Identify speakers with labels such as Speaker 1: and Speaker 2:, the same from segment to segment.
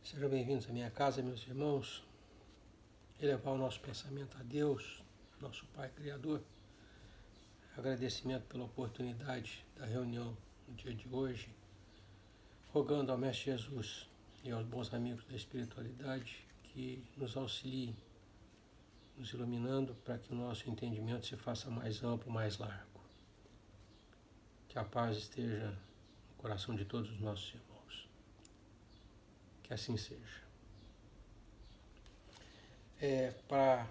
Speaker 1: Sejam bem-vindos à minha casa, meus irmãos. Elevar o nosso pensamento a Deus, nosso Pai Criador. Agradecimento pela oportunidade da reunião no dia de hoje. Rogando ao Mestre Jesus e aos bons amigos da espiritualidade que nos auxiliem, nos iluminando para que o nosso entendimento se faça mais amplo, mais largo. Que a paz esteja no coração de todos os nossos irmãos. Que assim seja. Para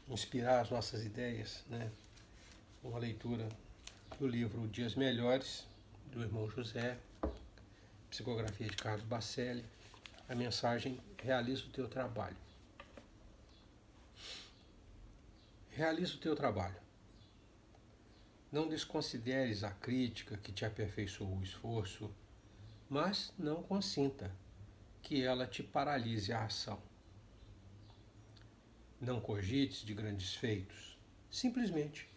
Speaker 1: inspirar as nossas ideias, uma leitura do livro Dias Melhores, do irmão José, psicografia de Carlos Bacelli, a mensagem: realiza o teu trabalho. Realiza o teu trabalho. Não desconsideres a crítica que te aperfeiçoou o esforço, mas não consinta que ela te paralise a ação. Não cogites de grandes feitos, simplesmente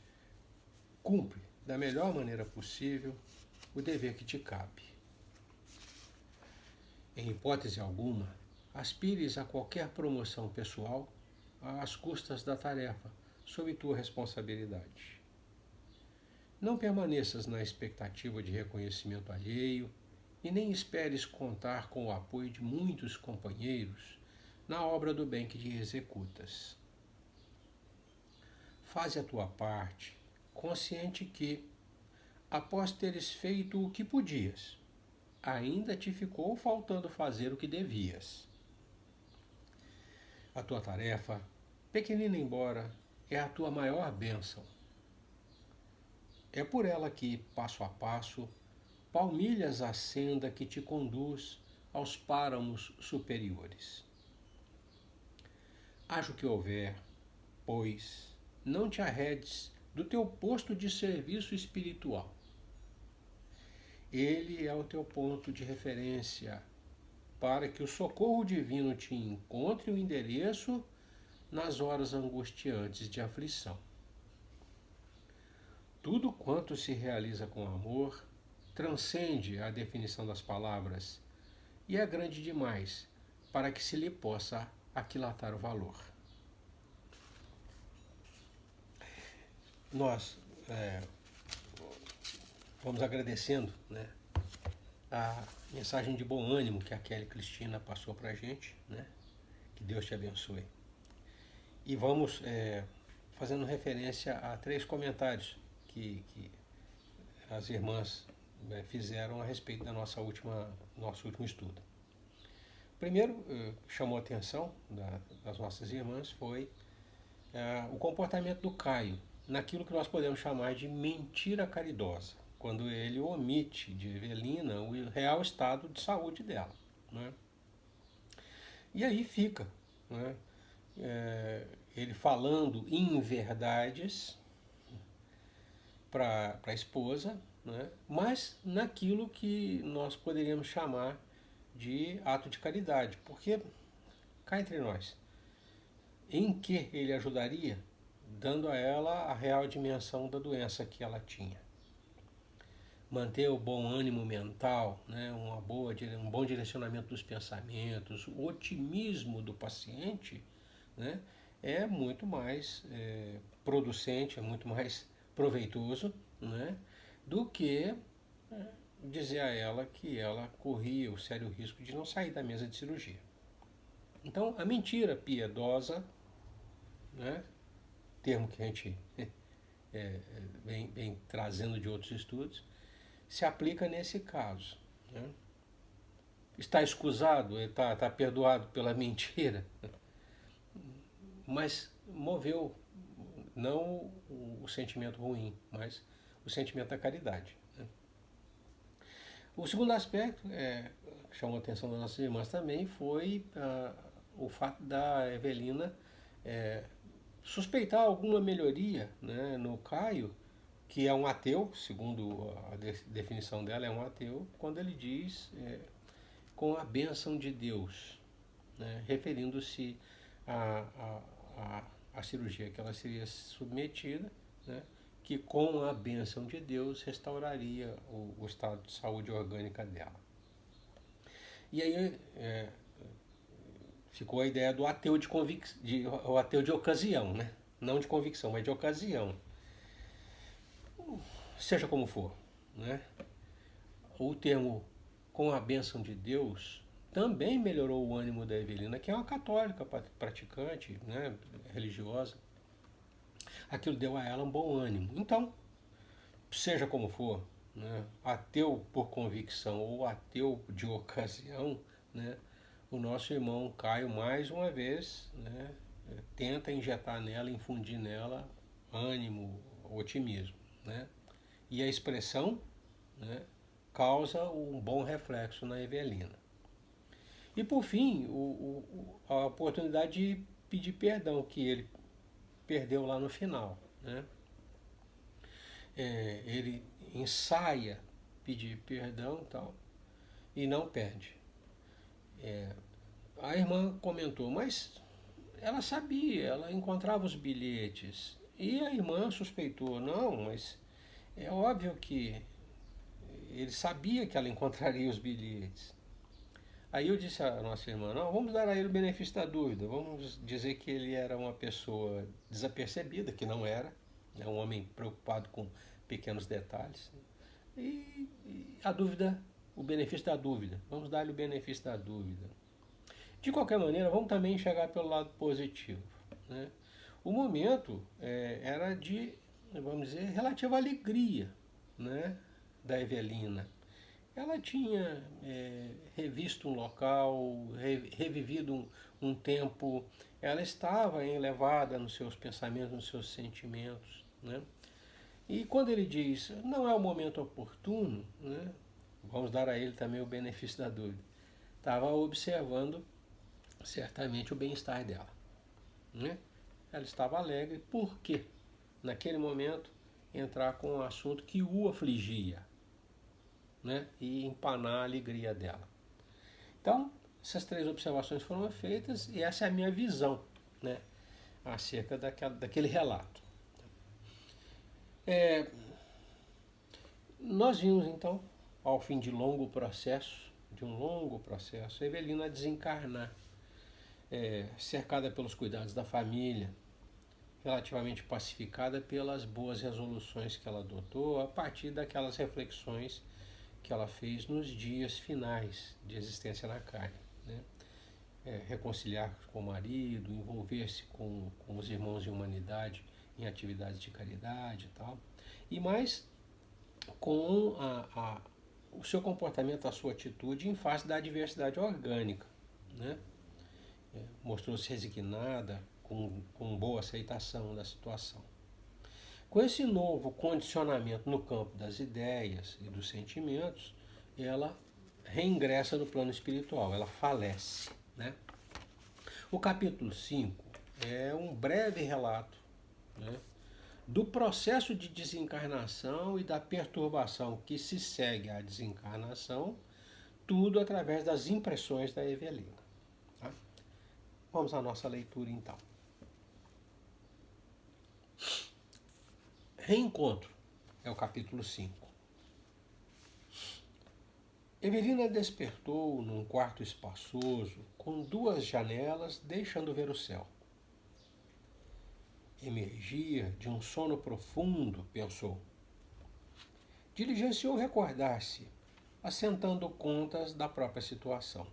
Speaker 1: cumpre da melhor maneira possível o dever que te cabe. Em hipótese alguma, aspires a qualquer promoção pessoal às custas da tarefa, sob tua responsabilidade. Não permaneças na expectativa de reconhecimento alheio e nem esperes contar com o apoio de muitos companheiros na obra do bem que executas. Faze a tua parte, consciente que, após teres feito o que podias, ainda te ficou faltando fazer o que devias. A tua tarefa, pequenina embora, é a tua maior bênção. É por ela que, passo a passo, palmilhas a senda que te conduz aos páramos superiores. Haja o que houver, pois, não te arredes do teu posto de serviço espiritual. Ele é o teu ponto de referência para que o socorro divino te encontre o endereço nas horas angustiantes de aflição. Tudo quanto se realiza com amor transcende a definição das palavras e é grande demais para que se lhe possa aquilatar o valor. Nós vamos agradecendo a mensagem de bom ânimo que a Kelly Cristina passou para a gente, que Deus te abençoe. E vamos fazendo referência a 3 comentários que as irmãs fizeram a respeito da nosso último estudo. Primeiro, chamou a atenção das nossas irmãs foi o comportamento do Caio, naquilo que nós podemos chamar de mentira caridosa, quando ele omite de Evelina o real estado de saúde dela. E aí fica ele falando inverdades para a esposa, mas naquilo que nós poderíamos chamar de ato de caridade, porque, cá entre nós, em que ele ajudaria? Dando a ela a real dimensão da doença que ela tinha. Manter o bom ânimo mental, um bom direcionamento dos pensamentos, o otimismo do paciente, é muito mais producente, é muito mais proveitoso, do que dizer a ela que ela corria o sério risco de não sair da mesa de cirurgia. Então, a mentira piedosa, termo que a gente vem trazendo de outros estudos, se aplica nesse caso. Está escusado, está perdoado pela mentira, mas moveu não o sentimento ruim, mas o sentimento da caridade. O segundo aspecto, que chamou a atenção das nossas irmãs também, foi o fato da Evelina suspeitar alguma melhoria no Caio, que é um ateu, segundo a definição dela, é um ateu, quando ele diz com a bênção de Deus, referindo-se à cirurgia que ela seria submetida, que com a bênção de Deus restauraria o estado de saúde orgânica dela. E aí Ficou a ideia do ateu o ateu de ocasião, né? Não de convicção, mas de ocasião. Seja como for, né? O termo com a bênção de Deus também melhorou o ânimo da Evelina, que é uma católica praticante, né, religiosa. Aquilo deu a ela um bom ânimo. Então, seja como for, né, ateu por convicção ou ateu de ocasião, né, o nosso irmão Caio, mais uma vez, né, tenta injetar nela, infundir nela ânimo, otimismo. Né? E a expressão, né, causa um bom reflexo na Evelina. E por fim, a oportunidade de pedir perdão que ele perdeu lá no final. Né? Ele ensaia pedir perdão tal, e não pede. A irmã comentou, mas ela sabia, ela encontrava os bilhetes. E a irmã suspeitou, não, mas é óbvio que ele sabia que ela encontraria os bilhetes. Aí eu disse à nossa irmã, não, vamos dar a ele o benefício da dúvida, vamos dizer que ele era uma pessoa desapercebida, que não era, né, um homem preocupado com pequenos detalhes. E a dúvida, o benefício da dúvida, vamos dar-lhe o benefício da dúvida. De qualquer maneira, vamos também chegar pelo lado positivo. Né? O momento era de, vamos dizer, relativa alegria, né, da Evelina. Ela tinha revisto um local, revivido um tempo, ela estava elevada nos seus pensamentos, nos seus sentimentos. Né? E quando ele diz, não é o momento oportuno, né, vamos dar a ele também o benefício da dúvida, estava observando certamente o bem-estar dela. Né? Ela estava alegre, porque naquele momento entrar com um assunto que o afligia, né? E empanar a alegria dela. Então, essas 3 observações foram feitas e essa é a minha visão, né, acerca daquele relato. Nós vimos então, ao fim de um longo processo, a Evelina desencarnar, cercada pelos cuidados da família, relativamente pacificada pelas boas resoluções que ela adotou a partir daquelas reflexões que ela fez nos dias finais de existência na carne. Né? Reconciliar com o marido, envolver-se com os irmãos de humanidade em atividades de caridade e tal. E mais com o seu comportamento, a sua atitude em face da adversidade orgânica. Né? Mostrou-se resignada, com boa aceitação da situação. Com esse novo condicionamento no campo das ideias e dos sentimentos, ela reingressa no plano espiritual, ela falece. Né? O capítulo 5 é um breve relato, né, do processo de desencarnação e da perturbação que se segue à desencarnação, tudo através das impressões da Evelina. Tá? Vamos à nossa leitura então. Reencontro é o capítulo 5. Evelina despertou num quarto espaçoso, com 2 janelas, deixando ver o céu. Emergia de um sono profundo, pensou. Diligenciou recordar-se, assentando contas da própria situação.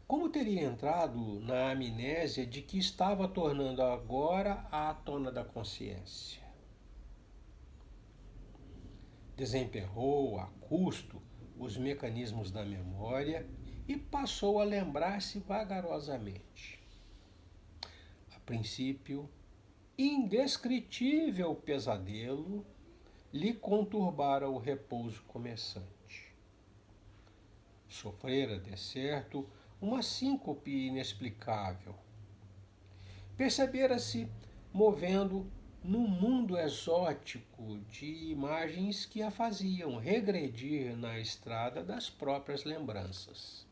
Speaker 1: Como teria entrado na amnésia de que estava tornando agora à tona da consciência? Desemperrou a custo os mecanismos da memória e passou a lembrar-se vagarosamente. A princípio, indescritível pesadelo lhe conturbara o repouso começante. Sofrera, de certo, uma síncope inexplicável. Percebera-se movendo num mundo exótico de imagens que a faziam regredir na estrada das próprias lembranças.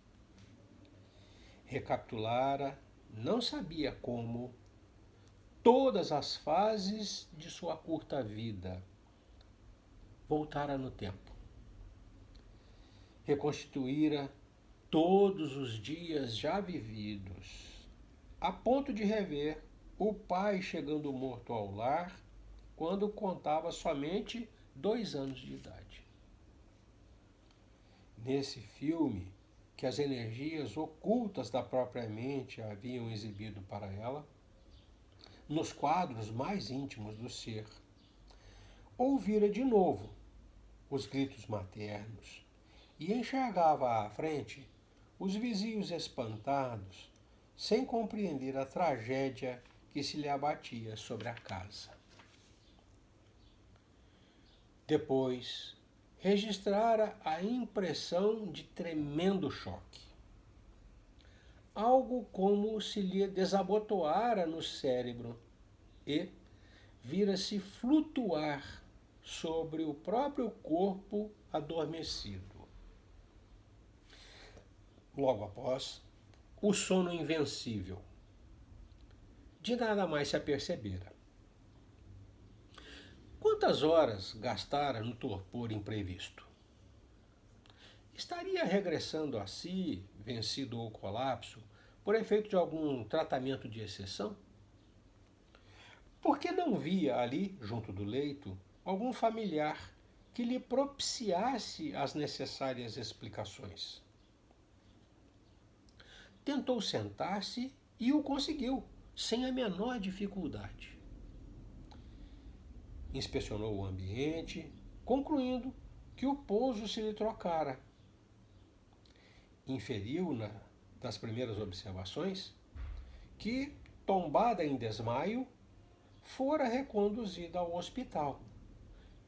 Speaker 1: Recapitulara, não sabia como, todas as fases de sua curta vida. Voltara no tempo. Reconstituíra todos os dias já vividos, a ponto de rever o pai chegando morto ao lar quando contava somente 2 anos de idade. Nesse filme, que as energias ocultas da própria mente haviam exibido para ela, nos quadros mais íntimos do ser, ouvira de novo os gritos maternos e enxergava à frente os vizinhos espantados, sem compreender a tragédia que se lhe abatia sobre a casa. Depois, registrara a impressão de tremendo choque. Algo como se lhe desabotoara no cérebro e vira-se flutuar sobre o próprio corpo adormecido. Logo após, o sono invencível. De nada mais se apercebera. Quantas horas gastara no torpor imprevisto? Estaria regressando a si, vencido o colapso, por efeito de algum tratamento de exceção? Por que não via ali, junto do leito, algum familiar que lhe propiciasse as necessárias explicações? Tentou sentar-se e o conseguiu, sem a menor dificuldade. Inspecionou o ambiente, concluindo que o pouso se lhe trocara. Inferiu, das primeiras observações, que, tombada em desmaio, fora reconduzida ao hospital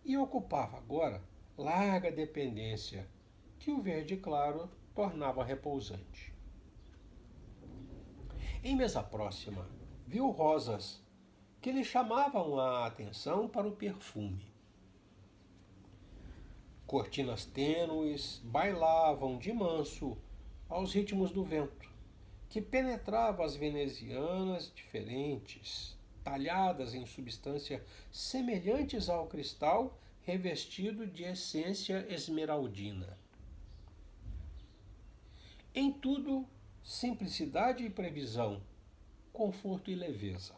Speaker 1: e ocupava agora larga dependência que o verde claro tornava repousante. Em mesa próxima, viu rosas que lhe chamavam a atenção para o perfume. Cortinas tênues bailavam de manso aos ritmos do vento, que penetrava as venezianas diferentes, talhadas em substância semelhantes ao cristal revestido de essência esmeraldina. Em tudo, simplicidade e previsão, conforto e leveza.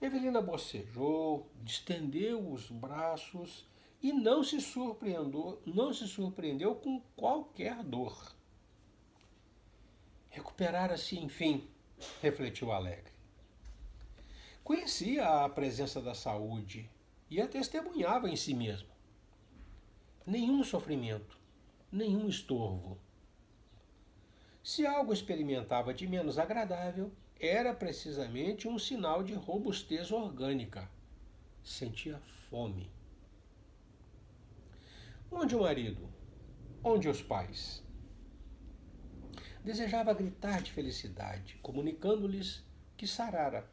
Speaker 1: Evelina bocejou, distendeu os braços e não se surpreendeu com qualquer dor. Recuperara-se, enfim, refletiu alegre. Conhecia a presença da saúde e a testemunhava em si mesma. Nenhum sofrimento, nenhum estorvo. Se algo experimentava de menos agradável, era precisamente um sinal de robustez orgânica. Sentia fome. Onde o marido? Onde os pais? Desejava gritar de felicidade, comunicando-lhes que sarara.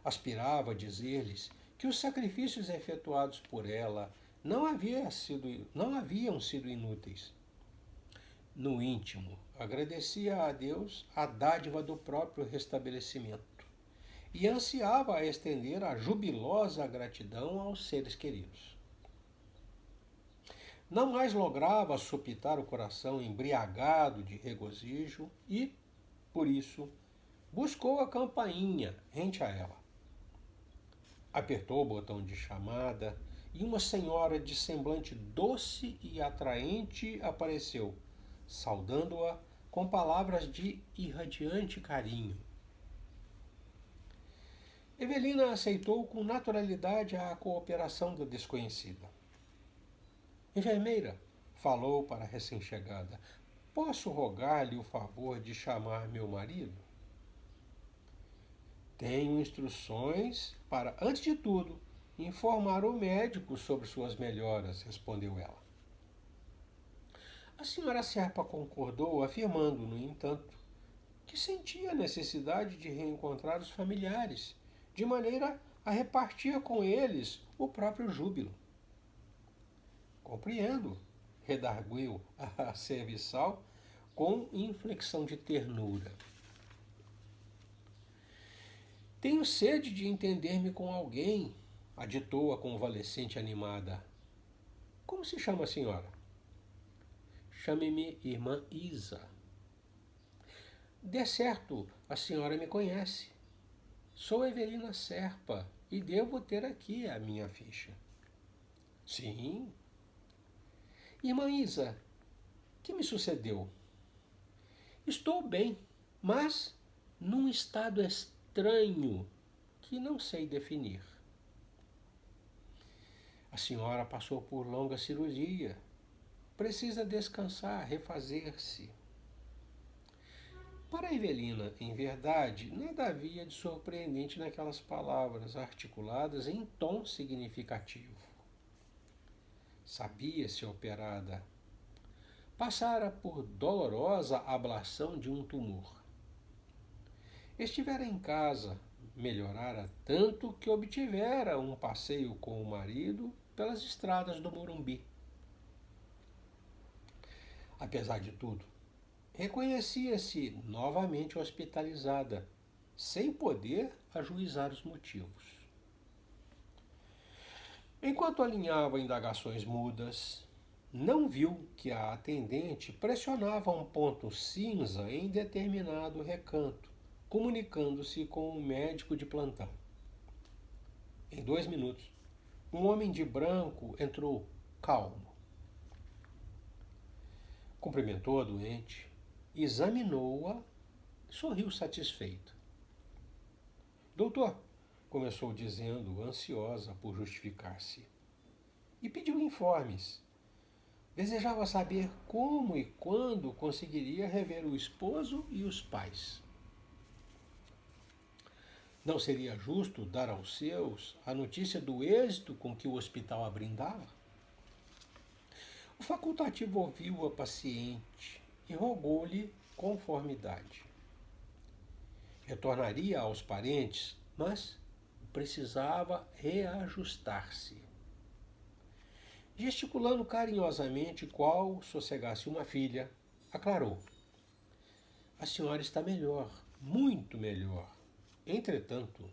Speaker 1: Aspirava a dizer-lhes que os sacrifícios efetuados por ela não haviam sido inúteis. No íntimo, agradecia a Deus a dádiva do próprio restabelecimento e ansiava a estender a jubilosa gratidão aos seres queridos. Não mais lograva sopitar o coração embriagado de regozijo e, por isso, buscou a campainha rente a ela. Apertou o botão de chamada e uma senhora de semblante doce e atraente apareceu, saudando-a com palavras de irradiante carinho. Evelina aceitou com naturalidade a cooperação da desconhecida. Enfermeira, falou para a recém-chegada, posso rogar-lhe o favor de chamar meu marido? Tenho instruções para, antes de tudo, informar o médico sobre suas melhoras, respondeu ela. A senhora Serpa concordou, afirmando, no entanto, que sentia a necessidade de reencontrar os familiares, de maneira a repartir com eles o próprio júbilo. Compreendo, redarguiu a serviçal com inflexão de ternura. Tenho sede de entender-me com alguém, aditou a convalescente animada. Como se chama a senhora? chame-me irmã Isa. De certo, a senhora me conhece. Sou Evelina Serpa e devo ter aqui a minha ficha. Sim. Irmã Isa, que me sucedeu? Estou bem, mas num estado estranho que não sei definir. A senhora passou por longa cirurgia. Precisa descansar, refazer-se. Para Evelina, em verdade, nada havia de surpreendente naquelas palavras articuladas em tom significativo. Sabia-se operada. Passara por dolorosa ablação de um tumor. Estivera em casa, melhorara tanto que obtivera um passeio com o marido pelas estradas do Morumbi. Apesar de tudo, reconhecia-se novamente hospitalizada, sem poder ajuizar os motivos. Enquanto alinhava indagações mudas, não viu que a atendente pressionava um ponto cinza em determinado recanto, comunicando-se com um médico de plantão. Em 2 minutos, um homem de branco entrou calmo. Cumprimentou a doente, examinou-a, sorriu satisfeito. Doutor, começou dizendo, ansiosa por justificar-se, e pediu informes. Desejava saber como e quando conseguiria rever o esposo e os pais. Não seria justo dar aos seus a notícia do êxito com que o hospital a brindava? O facultativo ouviu-a paciente e rogou-lhe conformidade. Retornaria aos parentes, mas precisava reajustar-se. Gesticulando carinhosamente qual sossegasse uma filha, aclarou: a senhora está melhor, muito melhor. Entretanto,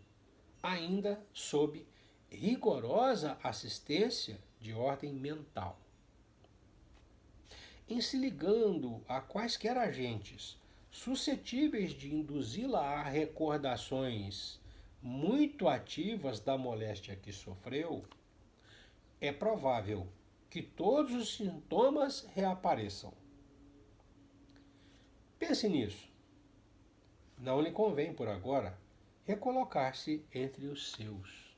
Speaker 1: ainda sob rigorosa assistência de ordem mental. Em se ligando a quaisquer agentes suscetíveis de induzi-la a recordações muito ativas da moléstia que sofreu, é provável que todos os sintomas reapareçam. Pense nisso. Não lhe convém, por agora, recolocar-se entre os seus.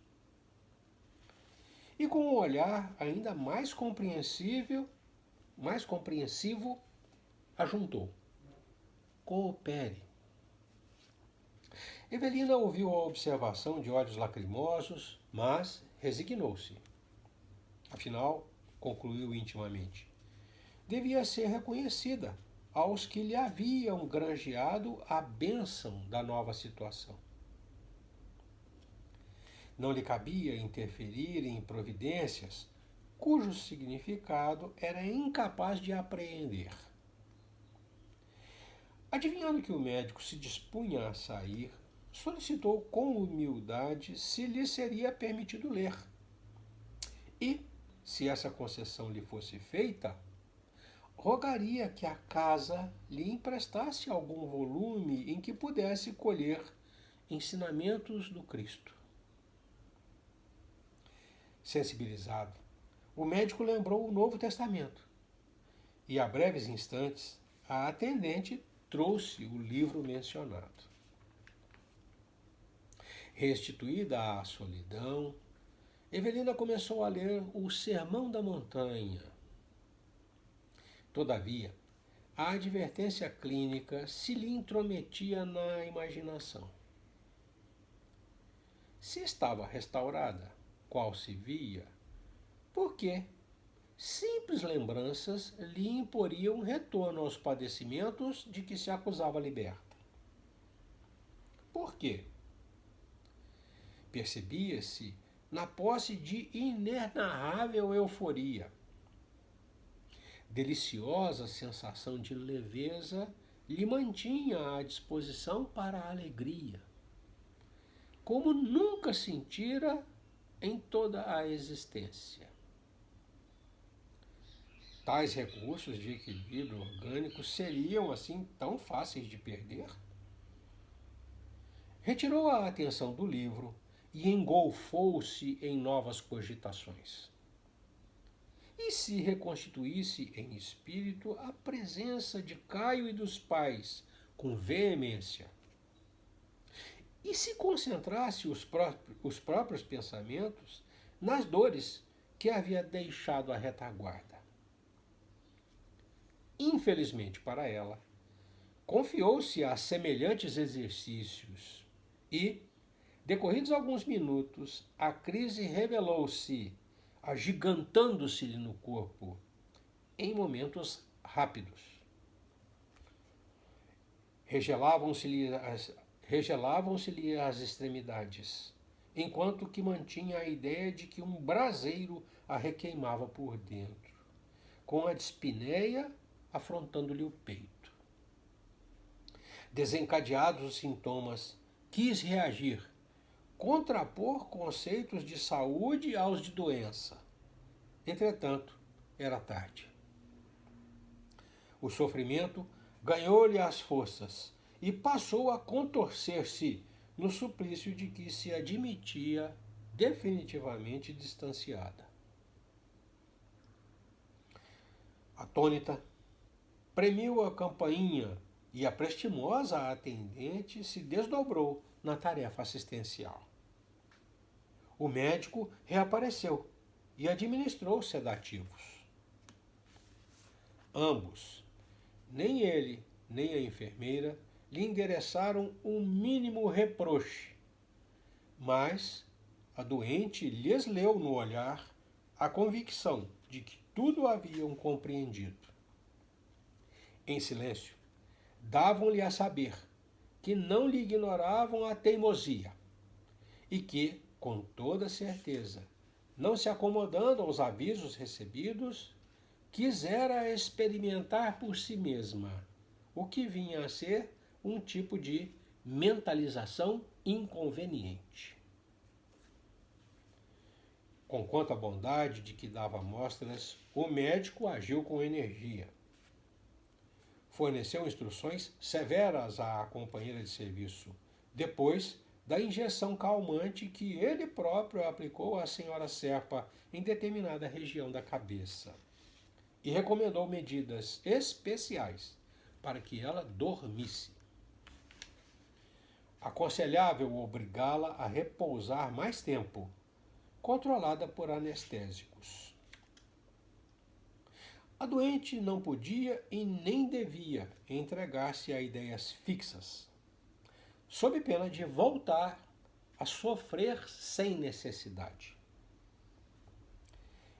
Speaker 1: E com um olhar ainda mais compreensivo, ajuntou: coopere. Evelina ouviu a observação de olhos lacrimosos, mas resignou-se. Afinal, concluiu intimamente, devia ser reconhecida aos que lhe haviam granjeado a bênção da nova situação. Não lhe cabia interferir em providências cujo significado era incapaz de apreender. Adivinhando que o médico se dispunha a sair, solicitou com humildade se lhe seria permitido ler. E, se essa concessão lhe fosse feita, rogaria que a casa lhe emprestasse algum volume em que pudesse colher ensinamentos do Cristo. Sensibilizado, o médico lembrou o Novo Testamento e, a breves instantes, a atendente trouxe o livro mencionado. Restituída à solidão, Evelina começou a ler o Sermão da Montanha. Todavia, a advertência clínica se lhe intrometia na imaginação. Se estava restaurada, qual se via, por que simples lembranças lhe imporiam retorno aos padecimentos de que se acusava liberta? Por quê? Percebia-se na posse de inenarrável euforia. Deliciosa sensação de leveza lhe mantinha à disposição para a alegria, como nunca sentira em toda a existência. tais recursos de equilíbrio orgânico seriam assim tão fáceis de perder? Retirou a atenção do livro e engolfou-se em novas cogitações. E se reconstituísse em espírito a presença de Caio e dos pais com veemência? E se concentrasse os próprios pensamentos nas dores que havia deixado à retaguarda? Infelizmente para ela, confiou-se a semelhantes exercícios e, decorridos alguns minutos, a crise revelou-se, agigantando-se-lhe no corpo, em momentos rápidos. Regelavam-se-lhe as extremidades, enquanto que mantinha a ideia de que um braseiro a requeimava por dentro, com a dispneia afrontando-lhe o peito. Desencadeados os sintomas, quis reagir, contrapor conceitos de saúde aos de doença. Entretanto, era tarde. O sofrimento ganhou-lhe as forças e passou a contorcer-se no suplício de que se admitia definitivamente distanciada. Atônita, premiu a campainha e a prestimosa atendente se desdobrou na tarefa assistencial. O médico reapareceu e administrou sedativos. Ambos, nem ele nem a enfermeira, lhe endereçaram um mínimo reproche, mas a doente lhes leu no olhar a convicção de que tudo haviam compreendido. Em silêncio, davam-lhe a saber que não lhe ignoravam a teimosia e que, com toda certeza, não se acomodando aos avisos recebidos, quisera experimentar por si mesma o que vinha a ser um tipo de mentalização inconveniente. Conquanto a bondade de que dava mostras, o médico agiu com energia. Forneceu instruções severas à companheira de serviço, depois da injeção calmante que ele próprio aplicou à senhora Serpa em determinada região da cabeça, e recomendou medidas especiais para que ela dormisse. Aconselhável obrigá-la a repousar mais tempo, controlada por anestésicos. A doente não podia e nem devia entregar-se a ideias fixas, sob pena de voltar a sofrer sem necessidade.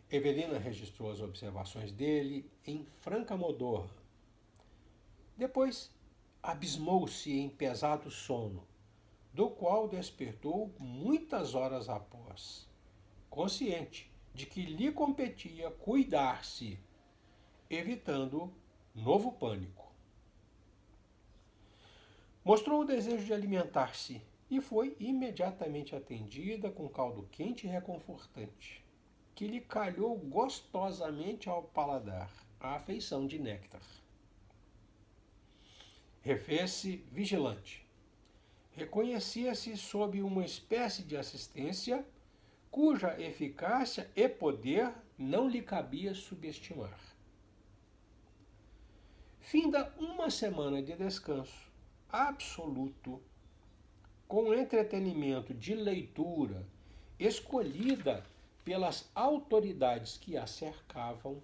Speaker 1: Evelina registrou as observações dele em franca modorra. Depois, abismou-se em pesado sono, do qual despertou muitas horas após, consciente de que lhe competia cuidar-se, evitando novo pânico. Mostrou o desejo de alimentar-se e foi imediatamente atendida com caldo quente e reconfortante, que lhe calhou gostosamente ao paladar, à afeição de néctar. Refez-se vigilante. Reconhecia-se sob uma espécie de assistência cuja eficácia e poder não lhe cabia subestimar. Finda uma semana de descanso absoluto, com entretenimento de leitura escolhida pelas autoridades que a cercavam,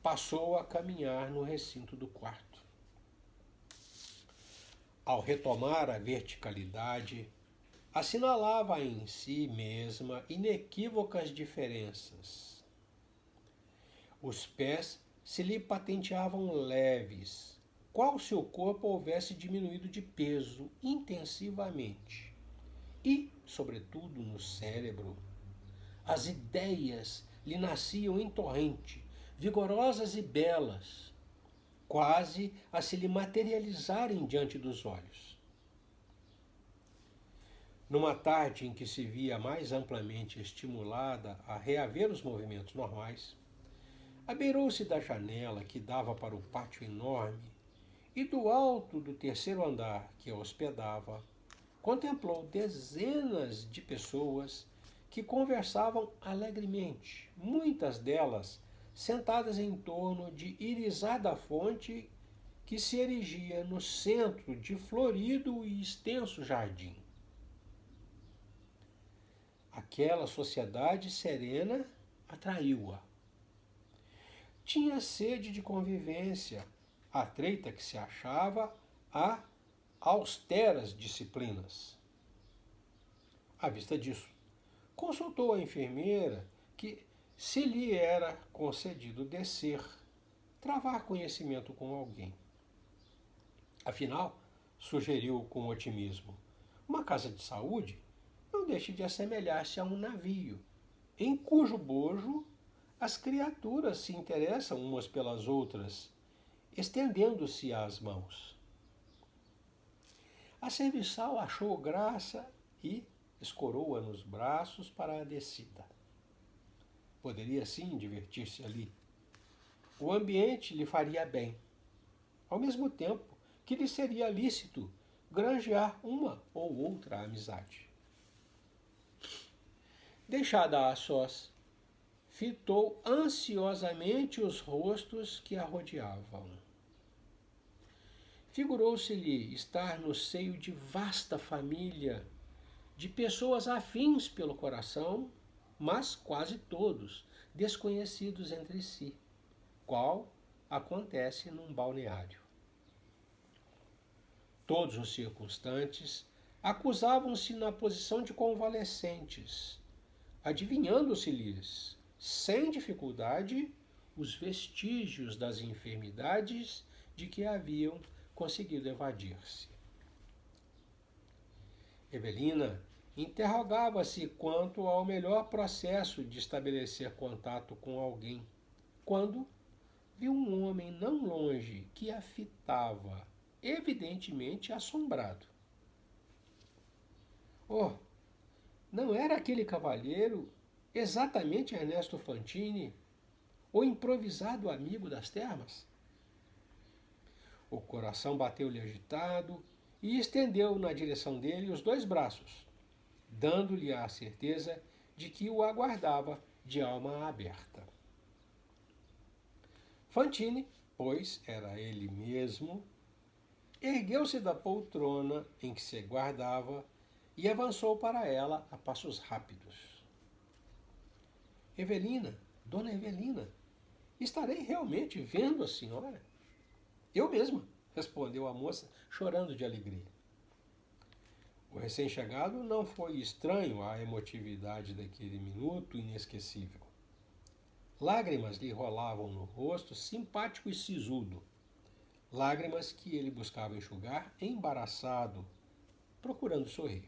Speaker 1: passou a caminhar no recinto do quarto. Ao retomar a verticalidade, assinalava em si mesma inequívocas diferenças. Os pés se lhe patenteavam leves, qual se o corpo houvesse diminuído de peso intensivamente. E, sobretudo, no cérebro, as ideias lhe nasciam em torrente, vigorosas e belas, quase a se lhe materializarem diante dos olhos. Numa tarde em que se via mais amplamente estimulada a reaver os movimentos normais, abeirou-se da janela que dava para o pátio enorme e do alto do terceiro andar que a hospedava, contemplou dezenas de pessoas que conversavam alegremente, muitas delas sentadas em torno de irisada fonte que se erigia no centro de florido e extenso jardim. Aquela sociedade serena atraiu-a. Tinha sede de convivência, atreita que se achava a austeras disciplinas. À vista disso, consultou a enfermeira que, se lhe era concedido descer, travar conhecimento com alguém. Afinal, sugeriu com otimismo, uma casa de saúde não deixe de assemelhar-se a um navio, em cujo bojo as criaturas se interessam umas pelas outras, estendendo-se as mãos. A serviçal achou graça e escorou-a nos braços para a descida. Poderia sim divertir-se ali. O ambiente lhe faria bem, ao mesmo tempo que lhe seria lícito granjear uma ou outra amizade. Deixada a sós, fitou ansiosamente os rostos que a rodeavam. Figurou-se-lhe estar no seio de vasta família, de pessoas afins pelo coração, mas quase todos desconhecidos entre si, qual acontece num balneário. Todos os circunstantes acusavam-se na posição de convalescentes, adivinhando-se-lhes, sem dificuldade, os vestígios das enfermidades de que haviam conseguido evadir-se. Evelina interrogava-se quanto ao melhor processo de estabelecer contato com alguém, quando viu um homem não longe que a fitava, evidentemente assombrado. Oh, não era aquele cavalheiro exatamente Ernesto Fantini, o improvisado amigo das termas? O coração bateu-lhe agitado e estendeu na direção dele os dois braços, dando-lhe a certeza de que o aguardava de alma aberta. Fantini, pois era ele mesmo, ergueu-se da poltrona em que se guardava e avançou para ela a passos rápidos. Evelina, dona Evelina, estarei realmente vendo a senhora? Eu mesma, respondeu a moça, chorando de alegria. O recém-chegado não foi estranho à emotividade daquele minuto inesquecível. Lágrimas lhe rolavam no rosto, simpático e sisudo. Lágrimas que ele buscava enxugar, embaraçado, procurando sorrir.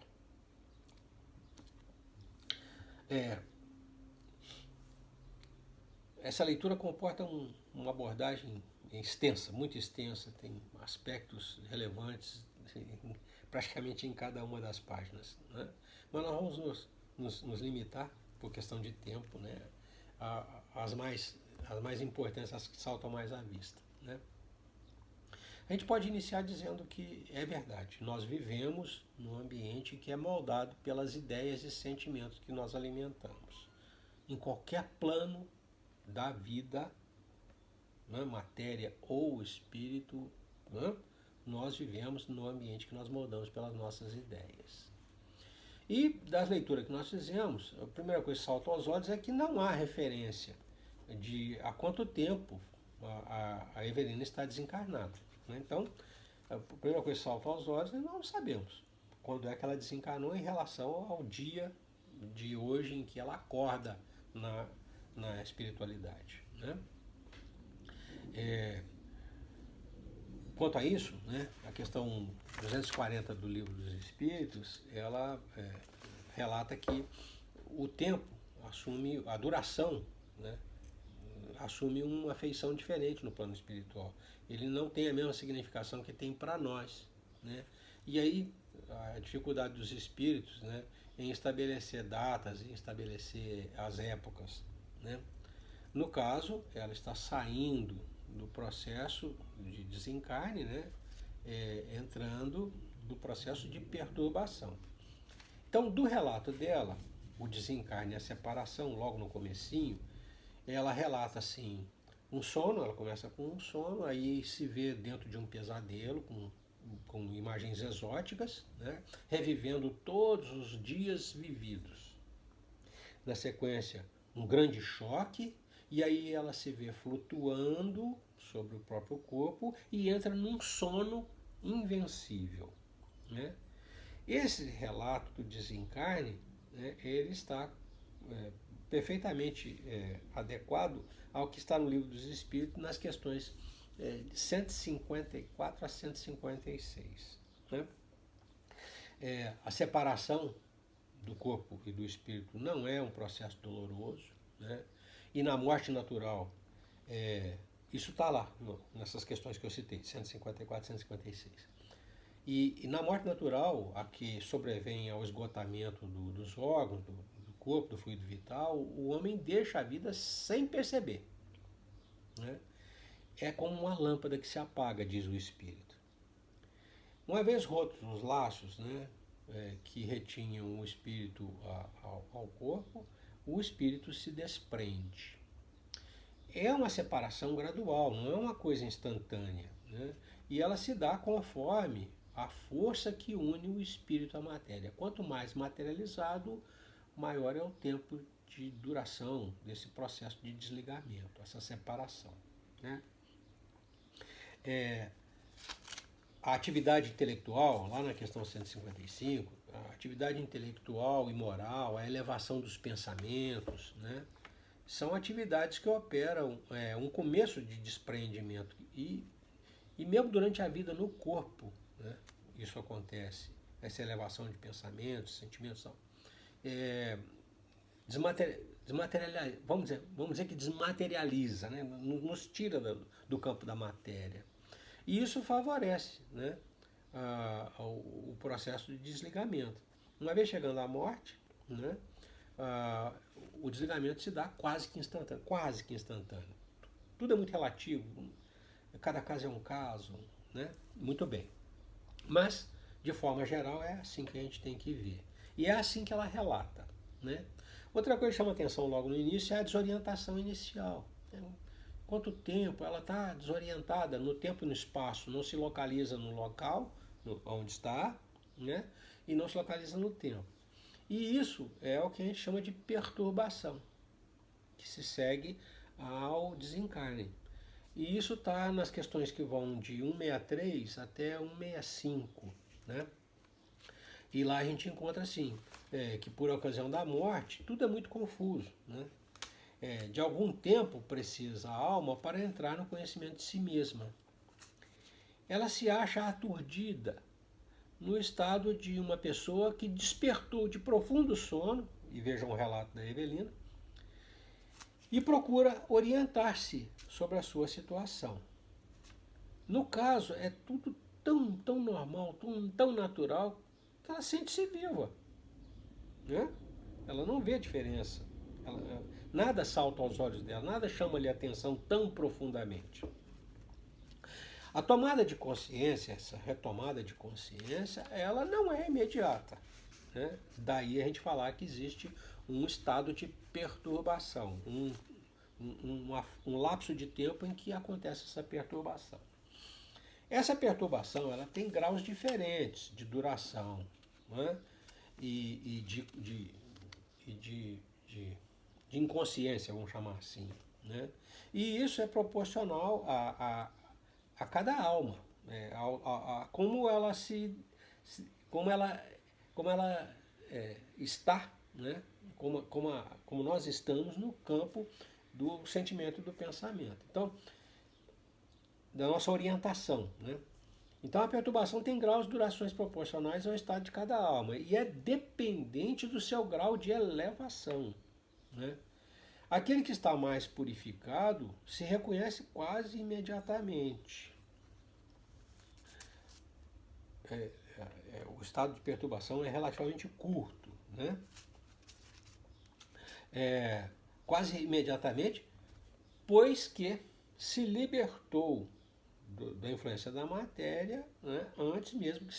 Speaker 1: Essa leitura comporta uma abordagem extensa, muito extensa, tem aspectos relevantes praticamente em cada uma das páginas, né? Mas nós vamos nos limitar, por questão de tempo, né, às mais importantes, as que saltam mais à vista, né? A gente pode iniciar dizendo que é verdade, nós vivemos num ambiente que é moldado pelas ideias e sentimentos que nós alimentamos. Em qualquer plano da vida, né, matéria ou espírito, né, nós vivemos no ambiente que nós moldamos pelas nossas ideias. E das leituras que nós fizemos, a primeira coisa que salta aos olhos é que não há referência de há quanto tempo a Evelina está desencarnada, né? Então, a primeira coisa que salta aos olhos é que nós não sabemos quando é que ela desencarnou em relação ao dia de hoje em que ela acorda na espiritualidade, né? Quanto a isso, né, a questão 240 do Livro dos Espíritos, ela relata que o tempo assume, a duração, né, assume uma feição diferente no plano espiritual. Ele não tem a mesma significação que tem para nós, né? E aí a dificuldade dos espíritos, né, em estabelecer datas, em estabelecer as épocas, né? No caso, ela está saindo do processo de desencarne, né? Entrando no processo de perturbação. Então, do relato dela, o desencarne e a separação, logo no comecinho, ela relata assim, um sono, ela começa com um sono, aí se vê dentro de um pesadelo, com imagens exóticas, né? Revivendo todos os dias vividos. Na sequência, um grande choque, e aí ela se vê flutuando sobre o próprio corpo e entra num sono invencível, né? Esse relato do desencarne, né, ele está perfeitamente adequado ao que está no Livro dos Espíritos nas questões de 154 a 156. Né? A separação do corpo e do espírito não é um processo doloroso, né? E na morte natural, isso está lá, nessas questões que eu citei, 154 e 156. E na morte natural, a que sobrevém ao esgotamento dos órgãos, do corpo, do fluido vital, o homem deixa a vida sem perceber. Né? É como uma lâmpada que se apaga, diz o Espírito. Uma vez rotos os laços, né, que retinham o espírito ao corpo, o espírito se desprende. É uma separação gradual, não é uma coisa instantânea. Né? E ela se dá conforme a força que une o espírito à matéria. Quanto mais materializado, maior é o tempo de duração desse processo de desligamento, essa separação. Né? A atividade intelectual, lá na questão 155, a atividade intelectual e moral, a elevação dos pensamentos, né, são atividades que operam um começo de desprendimento. E mesmo durante a vida no corpo, né, isso acontece, essa elevação de pensamentos, sentimentos, vamos dizer que desmaterializa, né, nos tira do campo da matéria. E isso favorece, né, o processo de desligamento. Uma vez chegando à morte, né, o desligamento se dá quase que instantâneo. Quase que instantâneo. Tudo é muito relativo, cada caso é um caso, né? Muito bem. Mas, de forma geral, é assim que a gente tem que ver. E é assim que ela relata. Né? Outra coisa que chama atenção logo no início é a desorientação inicial. Quanto tempo ela está desorientada no tempo e no espaço, não se localiza no local onde está, né? E não se localiza no tempo. E isso é o que a gente chama de perturbação, que se segue ao desencarne. E isso está nas questões que vão de 163 até 165, né? E lá a gente encontra assim, que por ocasião da morte, tudo é muito confuso, né? De algum tempo precisa a alma para entrar no conhecimento de si mesma. Ela se acha aturdida no estado de uma pessoa que despertou de profundo sono, e vejam o relato da Evelina, e procura orientar-se sobre a sua situação. No caso, é tudo tão normal, tão natural, que ela sente-se viva. Né? Ela não vê diferença. Nada salta aos olhos dela, nada chama-lhe a atenção tão profundamente. A tomada de consciência, essa retomada de consciência, ela não é imediata. Né? Daí a gente falar que existe um estado de perturbação, um lapso de tempo em que acontece essa perturbação. Essa perturbação ela tem graus diferentes de duração, né? e de inconsciência, vamos chamar assim. Né? E isso é proporcional a cada alma, a como ela está, né? como nós estamos no campo do sentimento e do pensamento. Então, da nossa orientação. Né? Então, a perturbação tem graus de durações proporcionais ao estado de cada alma e é dependente do seu grau de elevação. Né? Aquele que está mais purificado se reconhece quase imediatamente. O estado de perturbação é relativamente curto. Né? Quase imediatamente, depois que se libertou da influência da matéria, né, antes mesmo que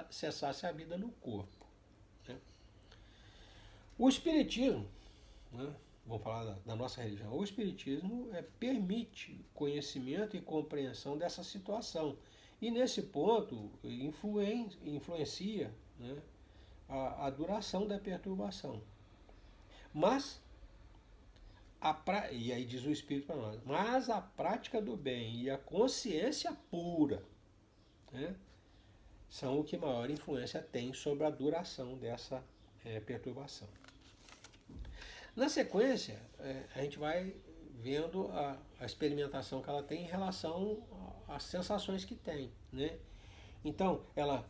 Speaker 1: cessasse a vida no corpo. Né? O Espiritismo, né, vamos falar da nossa religião, o Espiritismo permite conhecimento e compreensão dessa situação. E nesse ponto influencia, né, a duração da perturbação. Mas, e aí diz o Espírito para nós, mas a prática do bem e a consciência pura, né, são o que maior influência tem sobre a duração dessa perturbação. Na sequência, a gente vai vendo a experimentação que ela tem em relação às sensações que tem, né? Então, ela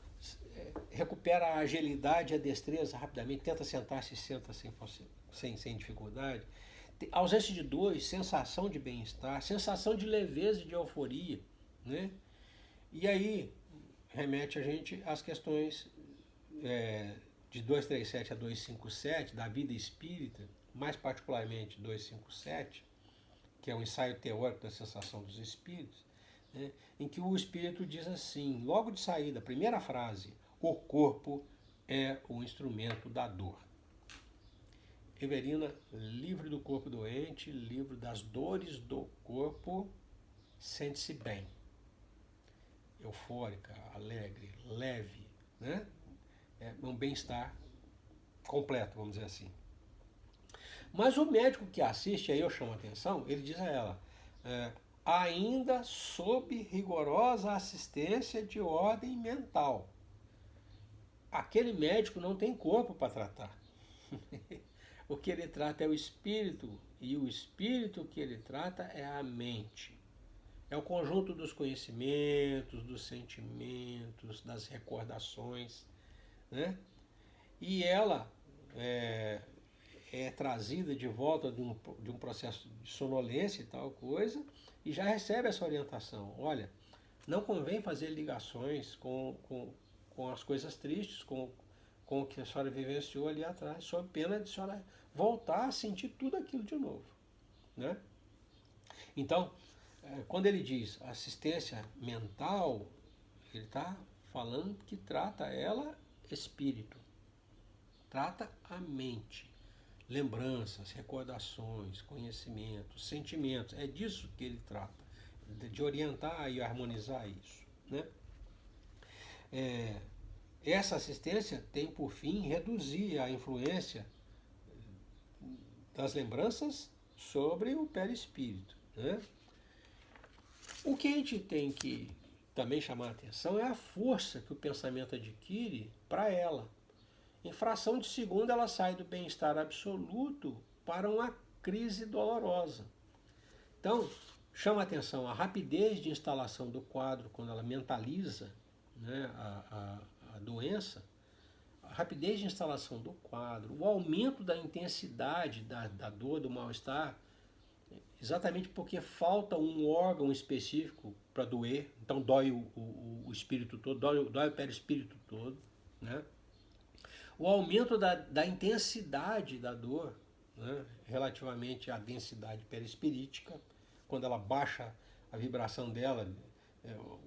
Speaker 1: recupera a agilidade e a destreza rapidamente, tenta sentar-se e senta sem dificuldade. Ausência de dor, sensação de bem-estar, sensação de leveza e de euforia, né? E aí remete a gente às questões de 237 a 257 da vida espírita, mais particularmente 257, que é um ensaio teórico da sensação dos espíritos, né, em que o espírito diz assim, logo de saída, a primeira frase, o corpo é o instrumento da dor. Everina, livre do corpo doente, livre das dores do corpo, sente-se bem. Eufórica, alegre, leve, né? É um bem-estar completo, vamos dizer assim. Mas o médico que assiste, aí eu chamo a atenção, ele diz a ela, ainda sob rigorosa assistência de ordem mental. Aquele médico não tem corpo para tratar. O que ele trata é o espírito, e o espírito que ele trata é a mente. É o conjunto dos conhecimentos, dos sentimentos, das recordações, né? E ela é trazida de volta de um processo de sonolência e tal coisa, e já recebe essa orientação. Olha, não convém fazer ligações com as coisas tristes, com o que a senhora vivenciou ali atrás, sob pena de a senhora voltar a sentir tudo aquilo de novo. Né? Então, quando ele diz assistência mental, ele está falando que trata ela espírito, trata a mente. Lembranças, recordações, conhecimentos, sentimentos, é disso que ele trata, de orientar e harmonizar isso. Né? Essa assistência tem por fim reduzir a influência das lembranças sobre o perispírito. Né? O que a gente tem que também chamar a atenção é a força que o pensamento adquire para ela. Em fração de segundo, ela sai do bem-estar absoluto para uma crise dolorosa. Então, chama a atenção a rapidez de instalação do quadro quando ela mentaliza, né, a doença, a rapidez de instalação do quadro, o aumento da intensidade da dor, do mal-estar, exatamente porque falta um órgão específico para doer, então dói o espírito todo, dói o perispírito todo, né? O aumento da intensidade da dor, né, relativamente à densidade perispirítica, quando ela baixa a vibração dela,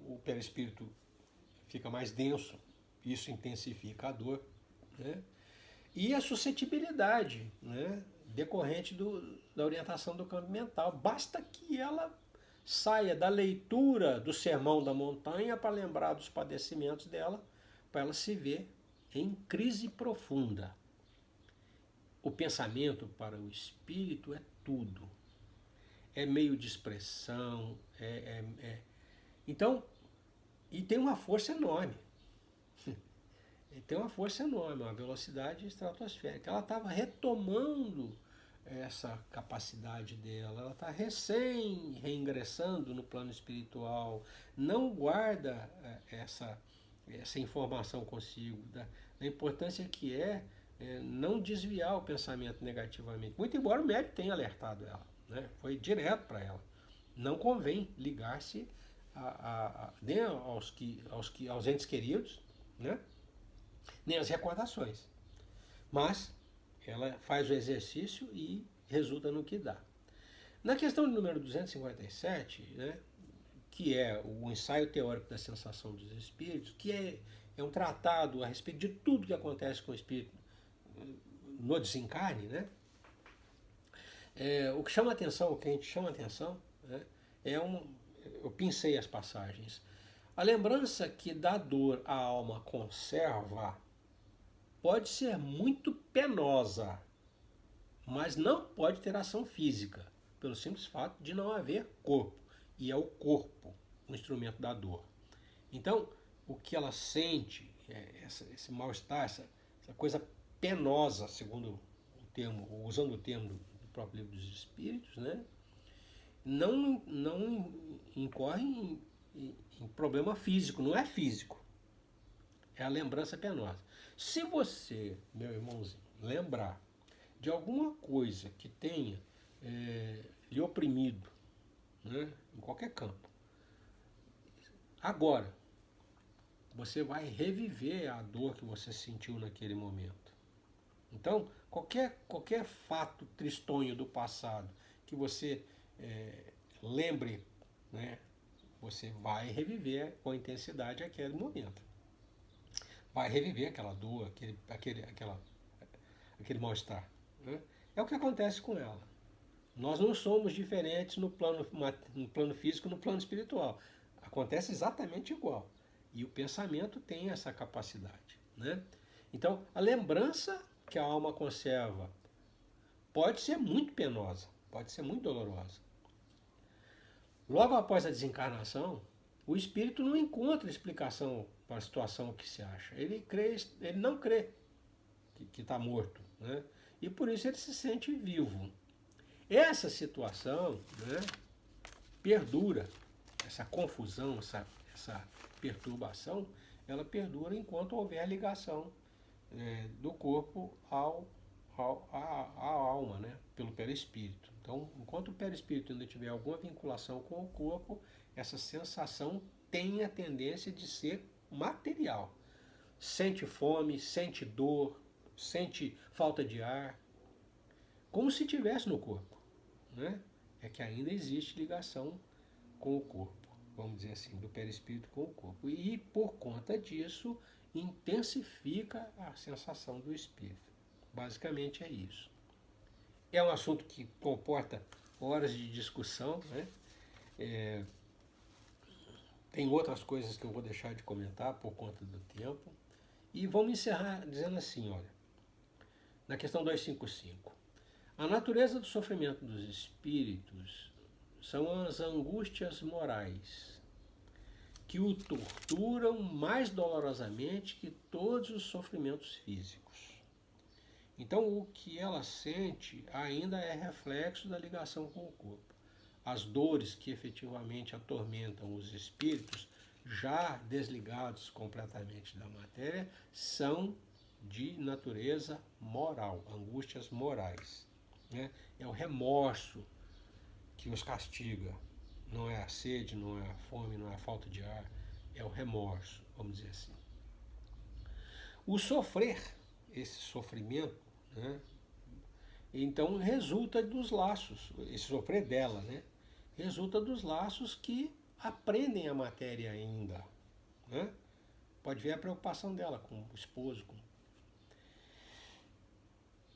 Speaker 1: o perispírito fica mais denso, isso intensifica a dor. Né? E a suscetibilidade, né, decorrente da orientação do campo mental. Basta que ela saia da leitura do Sermão da Montanha para lembrar dos padecimentos dela, para ela se ver em crise profunda. O pensamento para o espírito é tudo. É meio de expressão, Então, e tem uma força enorme. Tem uma força enorme, uma velocidade estratosférica. Ela estava retomando essa capacidade dela, ela está reingressando no plano espiritual, não guarda essa informação consigo, da importância que não desviar o pensamento negativamente. Muito embora o médico tenha alertado ela, né? Foi direto para ela. Não convém ligar-se nem aos entes queridos, né? Nem às recordações. Mas ela faz o exercício e resulta no que dá. Na questão de número 257, né, que é o ensaio teórico da sensação dos espíritos, que é um tratado a respeito de tudo que acontece com o espírito no desencarne, né? O que chama atenção, o que a gente chama atenção, né, eu pincei as passagens. A lembrança que da dor a alma conserva pode ser muito penosa, mas não pode ter ação física, pelo simples fato de não haver corpo. E é o corpo o instrumento da dor. Então, o que ela sente, esse mal-estar, essa coisa penosa, segundo o termo, usando o termo do próprio livro dos Espíritos, né, não incorre em problema físico, não é físico. É a lembrança penosa. Se você, meu irmãozinho, lembrar de alguma coisa que tenha lhe oprimido, né, em qualquer campo, agora você vai reviver a dor que você sentiu naquele momento. Então, qualquer fato tristonho do passado que você lembre, né, você vai reviver com intensidade aquele momento. Vai reviver aquela dor, aquele mal-estar. Né? É o que acontece com ela. Nós não somos diferentes no plano físico e no plano espiritual. Acontece exatamente igual. E o pensamento tem essa capacidade. Né? Então, a lembrança que a alma conserva pode ser muito penosa, pode ser muito dolorosa. Logo após a desencarnação, o espírito não encontra explicação para a situação que se acha. Ele não crê que está morto. Né? E por isso ele se sente vivo. Essa situação, né, perdura, essa confusão, essa perturbação, ela perdura enquanto houver ligação do corpo à alma, né, pelo perispírito. Então, enquanto o perispírito ainda tiver alguma vinculação com o corpo, essa sensação tem a tendência de ser material. Sente fome, sente dor, sente falta de ar, como se estivesse no corpo. Né? É que ainda existe ligação com o corpo, vamos dizer assim, do perispírito com o corpo. E por conta disso, intensifica a sensação do espírito. Basicamente é isso. É um assunto que comporta horas de discussão, né? Tem outras coisas que eu vou deixar de comentar por conta do tempo. E vamos encerrar dizendo assim, olha, na questão 255. A natureza do sofrimento dos espíritos são as angústias morais, que o torturam mais dolorosamente que todos os sofrimentos físicos. Então, o que ela sente ainda é reflexo da ligação com o corpo. As dores que efetivamente atormentam os espíritos, já desligados completamente da matéria, são de natureza moral, angústias morais. Né? É o remorso que os castiga. Não é a sede, não é a fome, não é a falta de ar, é o remorso, vamos dizer assim. O sofrer, esse sofrimento, né, então resulta dos laços, esse sofrer dela, né, resulta dos laços que aprendem a matéria ainda. Né? Pode ver a preocupação dela com o esposo,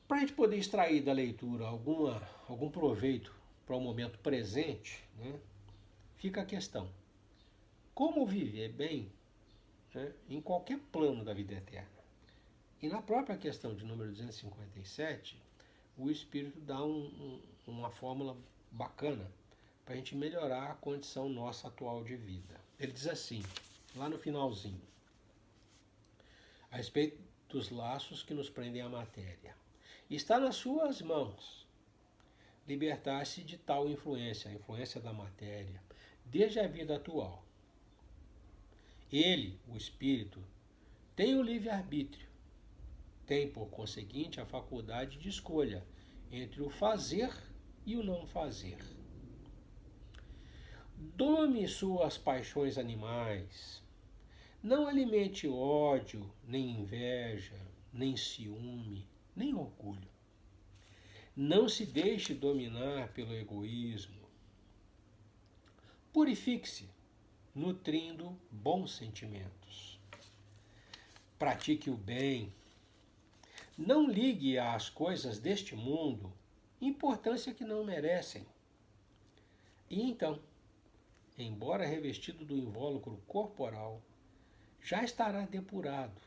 Speaker 1: para a gente poder extrair da leitura algum proveito para o momento presente, né, fica a questão: como viver bem, né, em qualquer plano da vida eterna? E na própria questão de número 257, o Espírito dá uma fórmula bacana para a gente melhorar a condição nossa atual de vida. Ele diz assim, lá no finalzinho, a respeito dos laços que nos prendem à matéria. Está nas suas mãos libertar-se de tal influência, a influência da matéria, desde a vida atual. Ele, o espírito, tem o livre-arbítrio, tem, por conseguinte, a faculdade de escolha entre o fazer e o não fazer. Dome suas paixões animais, não alimente ódio, nem inveja, nem ciúme, nem orgulho. Não se deixe dominar pelo egoísmo. Purifique-se, nutrindo bons sentimentos. Pratique o bem. Não ligue às coisas deste mundo importância que não merecem. E então, embora revestido do invólucro corporal, já estará depurado,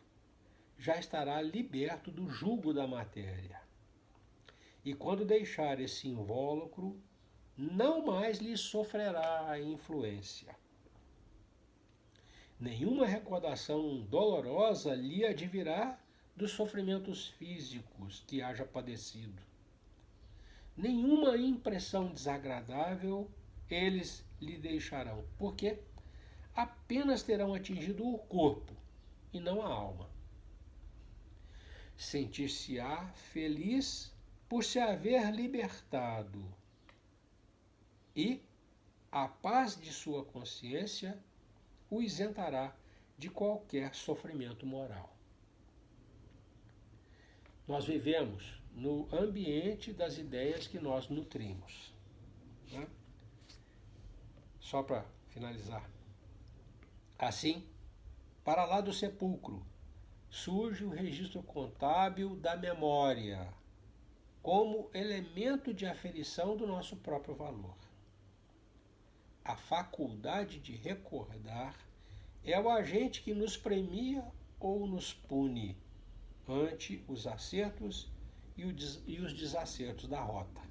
Speaker 1: já estará liberto do jugo da matéria. E quando deixar esse invólucro, não mais lhe sofrerá a influência. Nenhuma recordação dolorosa lhe advirá dos sofrimentos físicos que haja padecido. Nenhuma impressão desagradável eles lhe deixarão, porque apenas terão atingido o corpo e não a alma. Sentir-se-á feliz por se haver libertado, e a paz de sua consciência o isentará de qualquer sofrimento moral. Nós vivemos no ambiente das ideias que nós nutrimos. Né? Só para finalizar. Assim, para lá do sepulcro, surge o registro contábil da memória, como elemento de aferição do nosso próprio valor. A faculdade de recordar é o agente que nos premia ou nos pune ante os acertos e os desacertos da rota.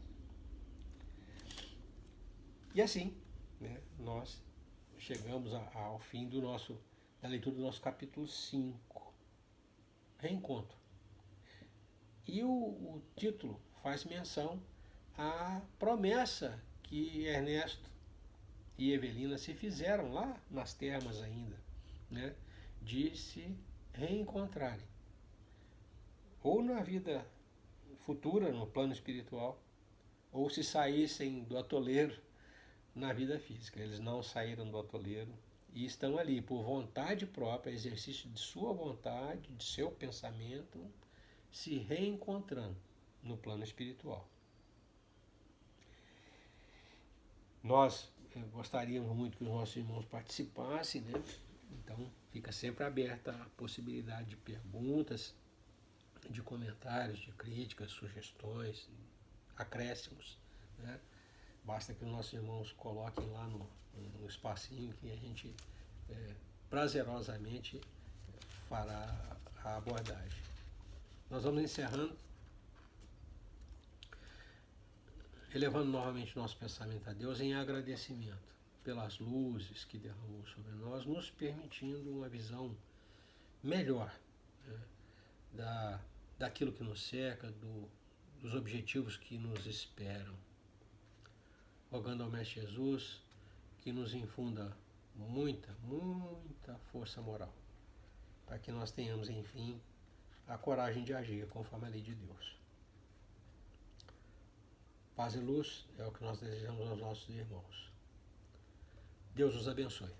Speaker 1: E assim, né, nós chegamos ao fim da leitura do nosso capítulo 5, Reencontro. E o título faz menção à promessa que Ernesto e Evelina se fizeram lá nas termas ainda, né, de se reencontrarem. Ou na vida futura, no plano espiritual, ou se saíssem do atoleiro na vida física. Eles não saíram do atoleiro e estão ali por vontade própria, exercício de sua vontade, de seu pensamento, se reencontrando no plano espiritual. Nós gostaríamos muito que os nossos irmãos participassem, né? Então fica sempre aberta a possibilidade de perguntas, de comentários, de críticas, sugestões, acréscimos, né? Basta que os nossos irmãos coloquem lá no espacinho que a gente prazerosamente fará a abordagem. Nós vamos encerrando, elevando novamente nosso pensamento a Deus em agradecimento pelas luzes que derramou sobre nós, nos permitindo uma visão melhor, né, daquilo que nos cerca, dos objetivos que nos esperam. Rogando ao Mestre Jesus que nos infunda muita, muita força moral, para que nós tenhamos, enfim, a coragem de agir conforme a lei de Deus. Paz e luz é o que nós desejamos aos nossos irmãos. Deus os abençoe.